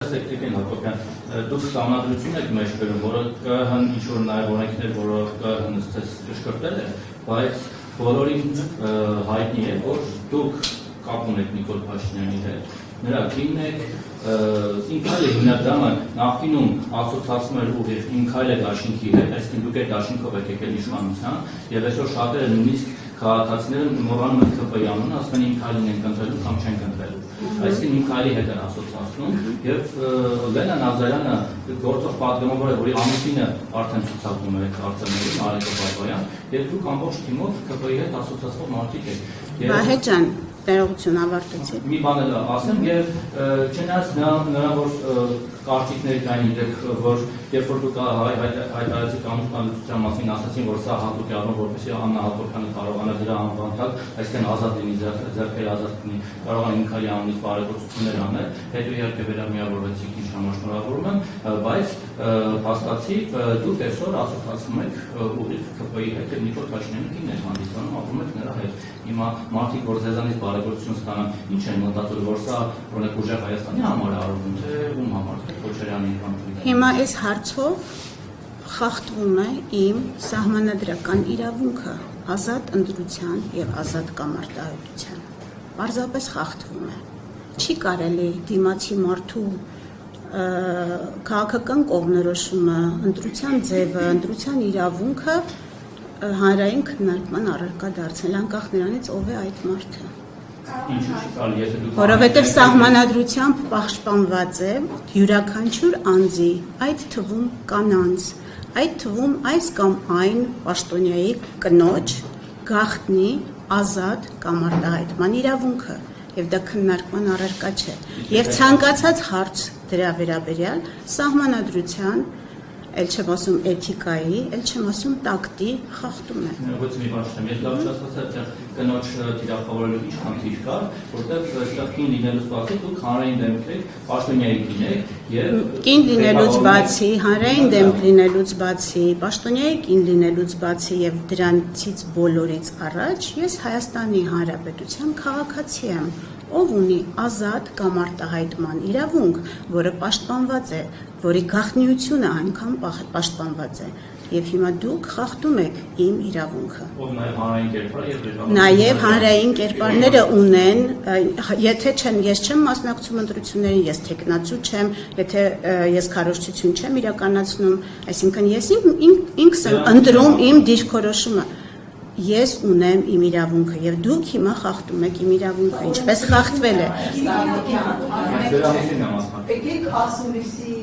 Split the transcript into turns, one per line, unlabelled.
տեսեք Տիկին Հակոբյան, դուք սահմանադրություն եք մեջ գրում, որը ԿՀ-ն ինչ-որ նաև օրենքներ, որը ԿՀ-ն ճշգրտել է, բայց բոլորին հայտնի է, որ դուք կապ ունեք Նիկոլ Փաշինյանի հետ, նրա կինն եք, Իմ քայլը հիմնադրամը նախկինում ասոցացում էր ուղիղ Իմ քայլը դաշինքի հետ, այսինքն դուք այդ դաշինքով եք եկել իշխանության, եւ այսօր շատերը նույնիսկ քաղաքացիները մոռանում են ԿՊ-ի անունը, ասում են Իմ քայլին են կընտրելու կամ չեն կընտրելու։ Այսինքն Իմ քայլի հետ են ասոցացնում եւ Լենա Նազարյանը գործող պատգամավոր է, որի ամուսինը արդեն ցուցակում է կարծրների Արեգ Բաբայան, եւ դուք ամբողջ թիմով ԿՊ-ի հետ ասոցացող մարդիկ եք։
Վահե ջան, ներողություն ավարտեցի։
Մի բան էլ ասեմ եւ չնայած նրա որ կարծիքների կային որ երբ որ դուք հայտարարեցիք անվտանգության մասին ասացին որ սա հատուկ է առնում որպեսզի Աննա Հակոբյանը կարողանա դրա անվանալ, այսինքն ազատ լինի ձեռքերը ազատ լինի, կարողանա Իմ քայլի անունից բարեգործություններ անել, հետո իհարկե վերամիավորվեցիք ինչ համար շնորհավորում եմ, բայց փաստացի դուք այսօր ասոցացում եք ուղիղ ԿՊ-ի հետ եւ Նիկոլ Փաշինյանի կինն եք հանդիսանում, ապրում եք նրա հետ։ Հիմա մարդիկ որ ձեզանից բարեգործություն ստանան, ինչ են մտածում որ սա օրինակ ուժեղ Հայաստանի համար է արվում, թե ում համար, թե Քոչարյանի կամ
Հիմա այս հարցով խախտվում է իմ սահմանադրական իրավունքը ազատ ընտրության եւ ազատ կամարտահայտության։ Պարզապես խախտվում է։ Չի կարելի դիմացի մարդու քաղաքական կողմնորոշումը, ընտրության ձևը, ընտրության իրավունքը հանրային քննարկման առարկա դարձնել, անկախ նրանից ով է այդ մարդը։ Որովհետև սահմանադրությամբ պաշտպանված է յուրաքանչյուր անձի, այդ թվում կանանց, այդ թվում այս կամ այն պաշտոնյայի կնոջ գաղտնի ազատ կամարտահայտման իրավունքը, եւ դա քննարկման առարկա չէ։ Եվ ցանկացած հարց դրա վերաբերյալ սահմանադրության Էլ չեմ ասում էթիկայի, էլ չեմ ասում տակտի խախտում է։
Ոչ մի բան չեմ, ես լավ չասացա, թե կնոջ թիրախավորելու ինչքան թիվ կար, որտեղ այստեղ կին լինելուց բացի դուք հանրային դեմք եք, պաշտոնյայի կին եք եւ
կին լինելուց բացի, հանրային դեմք լինելուց բացի, պաշտոնյայի կին լինելուց բացի եւ դրանցից բոլորից առաջ ես Հայաստանի Հանրապետության քաղաքացի եմ, ով ունի ազատ կամարտահայտման իրավունք, որը պաշտպանված է, որի գաղտնիությունը անգամ պաշտպանված է, եւ հիմա դուք խախտում եք իմ իրավունքը։
Ով հանրային կերպար եւ
Նաեւ հանրային կերպարները ունեն, եթե ես չեմ մասնակցում ընտրություններին, ես թեկնածու չեմ, եթե ես քարոզչություն չեմ իրականացնում, այսինքն ես ինքս եմ ընտրում իմ դիրքորոշումը։ Ես ունեմ իմ իրավունքը եւ դուք հիմա խախտում եք իմ իրավունքը, ինչպես խախտվել է։
Եկեք հասունիսի